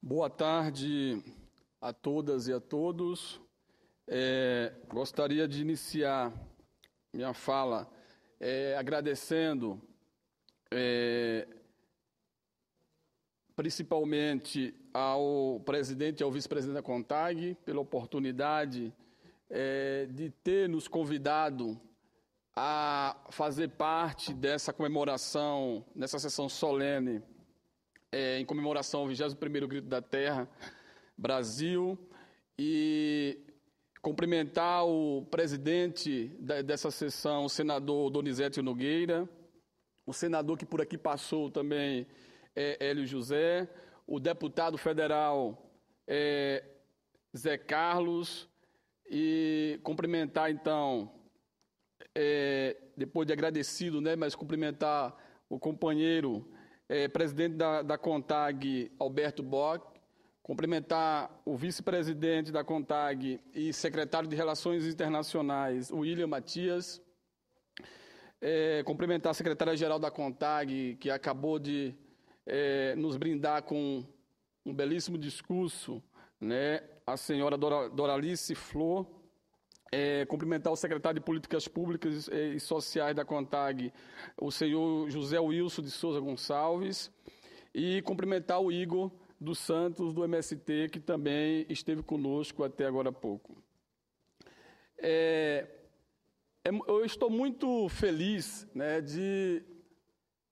Boa tarde a todas e a todos. Gostaria de iniciar minha fala agradecendo principalmente ao presidente e ao vice-presidente da CONTAG pela oportunidade de ter nos convidado a fazer parte dessa comemoração, nessa sessão solene, em comemoração ao 21º Grito da Terra, Brasil, e cumprimentar o presidente dessa sessão, o senador Donizete Nogueira, o senador que por aqui passou também, Hélio José, o deputado federal Zé Carlos, e cumprimentar, então, depois de agradecido, mas cumprimentar o companheiro presidente da CONTAG, Alberto Bock, cumprimentar o vice-presidente da CONTAG e secretário de Relações Internacionais, o William Matias, cumprimentar a secretária-geral da CONTAG, que acabou de nos brindar com um belíssimo discurso, a senhora Doralice Flor, cumprimentar o secretário de Políticas Públicas e Sociais da CONTAG, o senhor José Wilson de Souza Gonçalves, e cumprimentar o Igor dos Santos, do MST, que também esteve conosco até agora há pouco. Eu estou muito feliz de,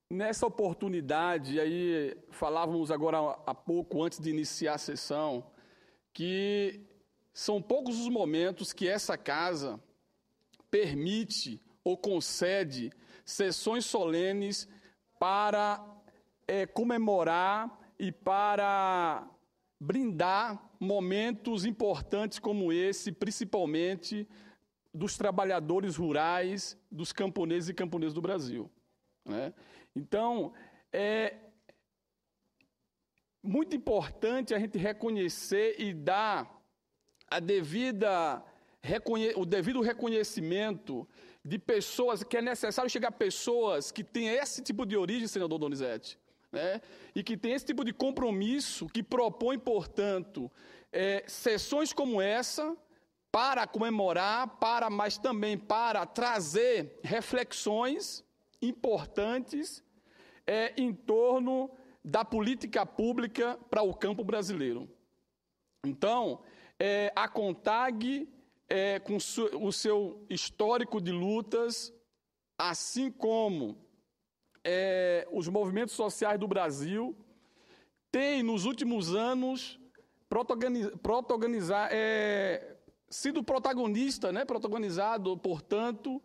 nessa oportunidade, aí falávamos agora há pouco, antes de iniciar a sessão, que são poucos os momentos que essa casa permite ou concede sessões solenes para comemorar e para brindar momentos importantes como esse, principalmente dos trabalhadores rurais, dos camponeses e camponesas do Brasil. Então, é muito importante a gente reconhecer e dar o devido reconhecimento de pessoas, que é necessário chegar a pessoas que têm esse tipo de origem, senador Donizete, e que têm esse tipo de compromisso, que propõem, portanto, sessões como essa, para comemorar, mas também para trazer reflexões importantes em torno da política pública para o campo brasileiro. Então, a CONTAG, com o seu histórico de lutas, assim como os movimentos sociais do Brasil, tem, nos últimos anos, sido protagonizado, portanto,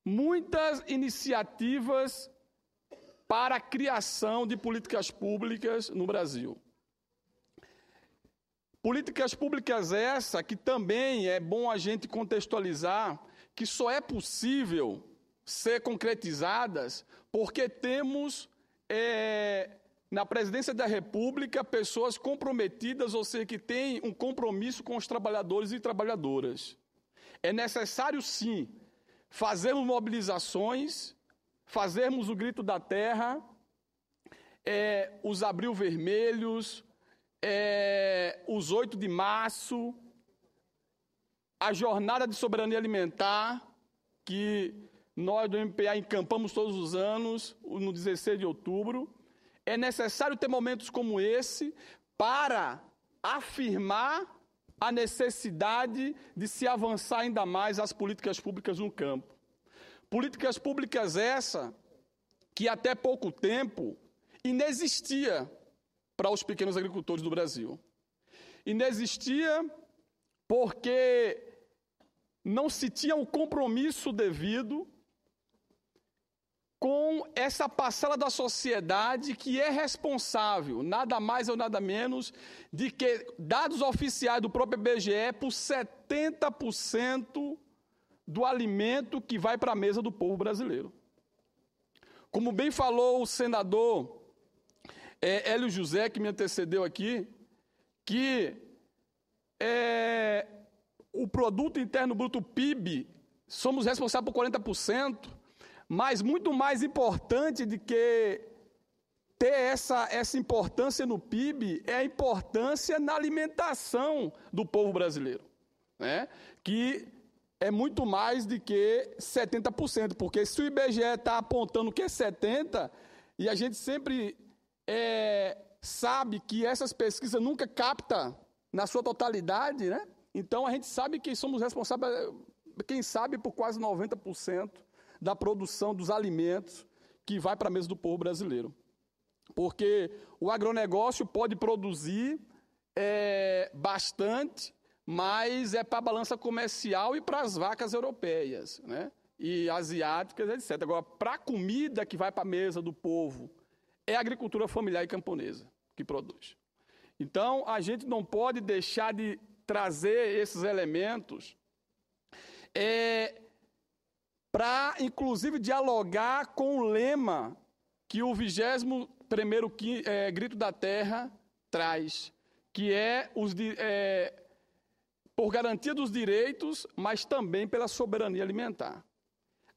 muitas iniciativas para a criação de políticas públicas no Brasil. Políticas públicas essa que também é bom a gente contextualizar, que só é possível ser concretizadas porque temos na presidência da República pessoas comprometidas, ou seja, que têm um compromisso com os trabalhadores e trabalhadoras. É necessário, sim, fazermos mobilizações, fazermos o Grito da Terra, os Abril Vermelhos, os 8 de março, a Jornada de Soberania Alimentar, que nós do MPA encampamos todos os anos, no 16 de outubro. É necessário ter momentos como esse para afirmar a necessidade de se avançar ainda mais as políticas públicas no campo. Políticas públicas essa que até pouco tempo inexistia para os pequenos agricultores do Brasil. Inexistia porque não se tinha um compromisso devido com essa parcela da sociedade que é responsável, nada mais ou nada menos, de que, dados oficiais do próprio IBGE, por 70% do alimento que vai para a mesa do povo brasileiro. Como bem falou o senador Hélio José, que me antecedeu aqui, que o Produto Interno Bruto PIB, somos responsáveis por 40%, mas muito mais importante do que ter essa importância no PIB é a importância na alimentação do povo brasileiro, né? Que é muito mais do que 70%, porque se o IBGE está apontando que é 70%, e a gente sempre sabe que essas pesquisas nunca captam na sua totalidade, né? Então a gente sabe que somos responsáveis, quem sabe, por quase 90% da produção dos alimentos que vai para a mesa do povo brasileiro. Porque o agronegócio pode produzir bastante, mas é para a balança comercial e para as vacas europeias, né? E asiáticas, etc. Agora, para a comida que vai para a mesa do povo, é a agricultura familiar e camponesa que produz. Então, a gente não pode deixar de trazer esses elementos para, inclusive, dialogar com o lema que o 21º Grito da Terra traz, que é por garantia dos direitos, mas também pela soberania alimentar.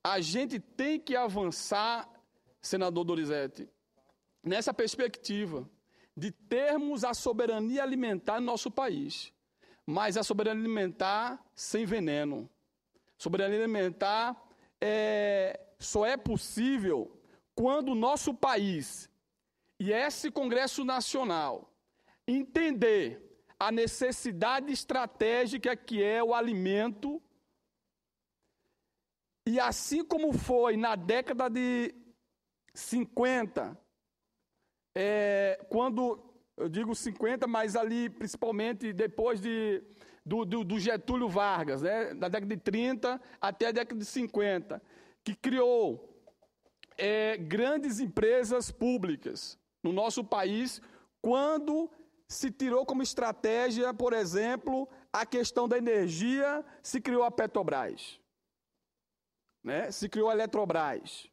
A gente tem que avançar, senador Donizete, nessa perspectiva de termos a soberania alimentar no nosso país, mas a soberania alimentar sem veneno. Soberania alimentar só é possível quando o nosso país e esse Congresso Nacional entender a necessidade estratégica que é o alimento, e assim como foi na década de 50, quando, eu digo 50, mas ali principalmente depois do Getúlio Vargas, né, da década de 30 até a década de 50, que criou grandes empresas públicas no nosso país, quando se tirou como estratégia, por exemplo, a questão da energia, se criou a Petrobras, né? Se criou a Eletrobras.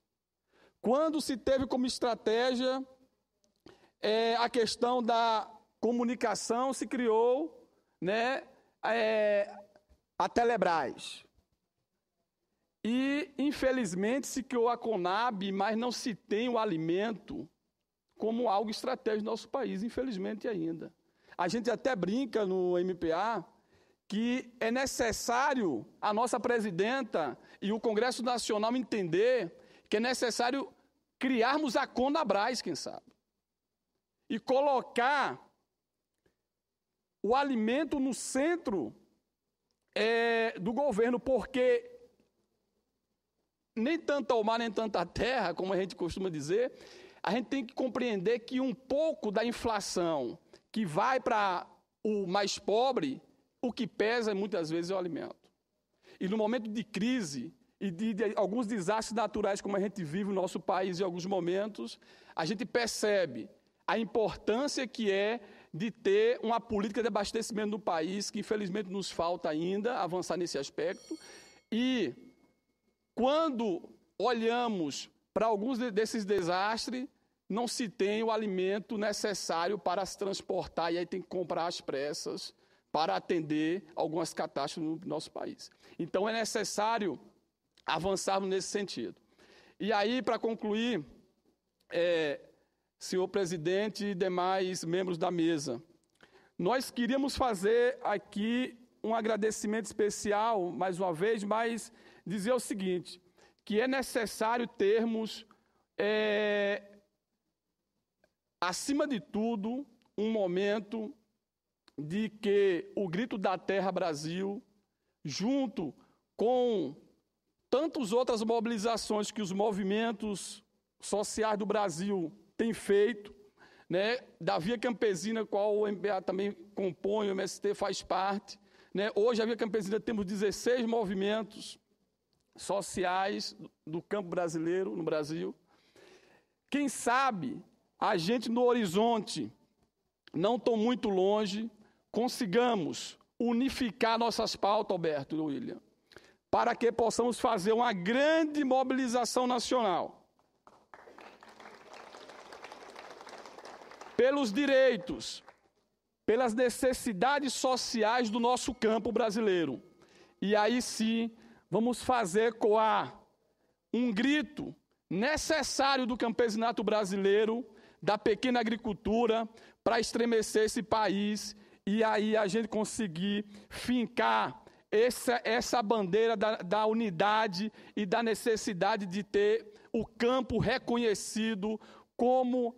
Quando se teve como estratégia a questão da comunicação, se criou, né, a Telebrás. E, infelizmente, se criou a Conab, mas não se tem o alimento como algo estratégico no nosso país, infelizmente ainda. A gente até brinca no MPA que é necessário a nossa presidenta e o Congresso Nacional entender que é necessário criarmos a Conabras, quem sabe, e colocar o alimento no centro do governo, porque nem tanto ao mar, nem tanta terra, como a gente costuma dizer, a gente tem que compreender que um pouco da inflação que vai para o mais pobre, o que pesa muitas vezes é o alimento. E no momento de crise e de alguns desastres naturais, como a gente vive no nosso país em alguns momentos, a gente percebe a importância que é de ter uma política de abastecimento no país, que infelizmente nos falta ainda avançar nesse aspecto. E quando olhamos para alguns desses desastres, não se tem o alimento necessário para se transportar, e aí tem que comprar às pressas para atender algumas catástrofes no nosso país. Então é necessário avançarmos nesse sentido. E aí, para concluir, senhor presidente e demais membros da mesa, nós queríamos fazer aqui um agradecimento especial, mais uma vez, mas dizer o seguinte, que é necessário termos, acima de tudo, um momento de que o Grito da Terra Brasil, junto com tantas outras mobilizações que os movimentos sociais do Brasil têm feito, né, da Via Campesina, qual o MPA também compõe, o MST faz parte, né? Hoje a Via Campesina temos 16 movimentos sociais do campo brasileiro, no Brasil. Quem sabe a gente no horizonte, não tão muito longe, consigamos unificar nossas pautas, Alberto e William, para que possamos fazer uma grande mobilização nacional pelos direitos, pelas necessidades sociais do nosso campo brasileiro. E aí sim, vamos fazer ecoar um grito necessário do campesinato brasileiro da pequena agricultura para estremecer esse país e aí a gente conseguir fincar essa bandeira da unidade e da necessidade de ter o campo reconhecido como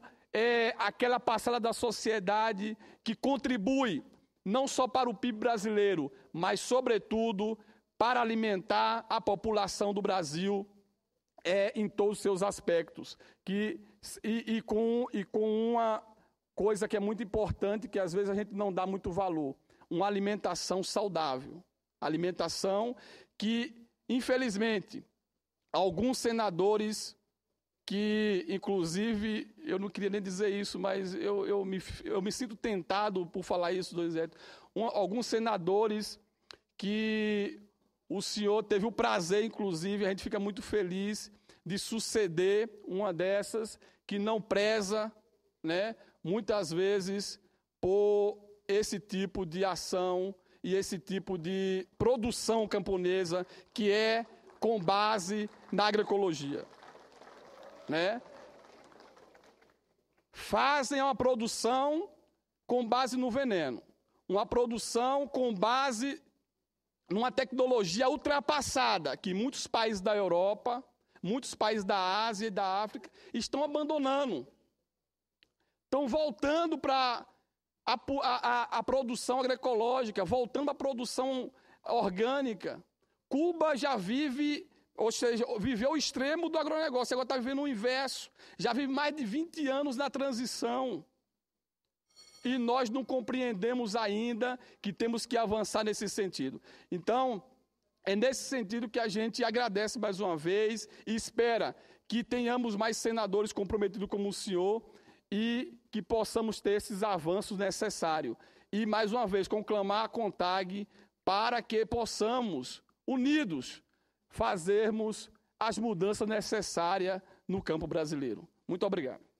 aquela parcela da sociedade que contribui não só para o PIB brasileiro, mas, sobretudo, para alimentar a população do Brasil em todos os seus aspectos. E com uma coisa que é muito importante, que às vezes a gente não dá muito valor, uma alimentação saudável. Alimentação que, infelizmente, alguns senadores que, inclusive, eu não queria nem dizer isso, mas eu me sinto tentado por falar isso, Donizete. Alguns senadores que o senhor teve o prazer, inclusive, a gente fica muito feliz de suceder uma dessas que não preza, né, muitas vezes, por esse tipo de ação e esse tipo de produção camponesa que é com base na agroecologia. Né? Fazem uma produção com base no veneno, uma produção com base numa tecnologia ultrapassada que muitos países da Europa, muitos países da Ásia e da África estão abandonando. Estão voltando para a produção agroecológica, voltando à produção orgânica. Cuba já vive, ou seja, viveu o extremo do agronegócio, agora está vivendo o inverso. Já vive mais de 20 anos na transição. E nós não compreendemos ainda que temos que avançar nesse sentido. Então, é nesse sentido que a gente agradece mais uma vez e espera que tenhamos mais senadores comprometidos como o senhor e que possamos ter esses avanços necessários. E, mais uma vez, conclamar a CONTAG para que possamos, unidos, fazermos as mudanças necessárias no campo brasileiro. Muito obrigado.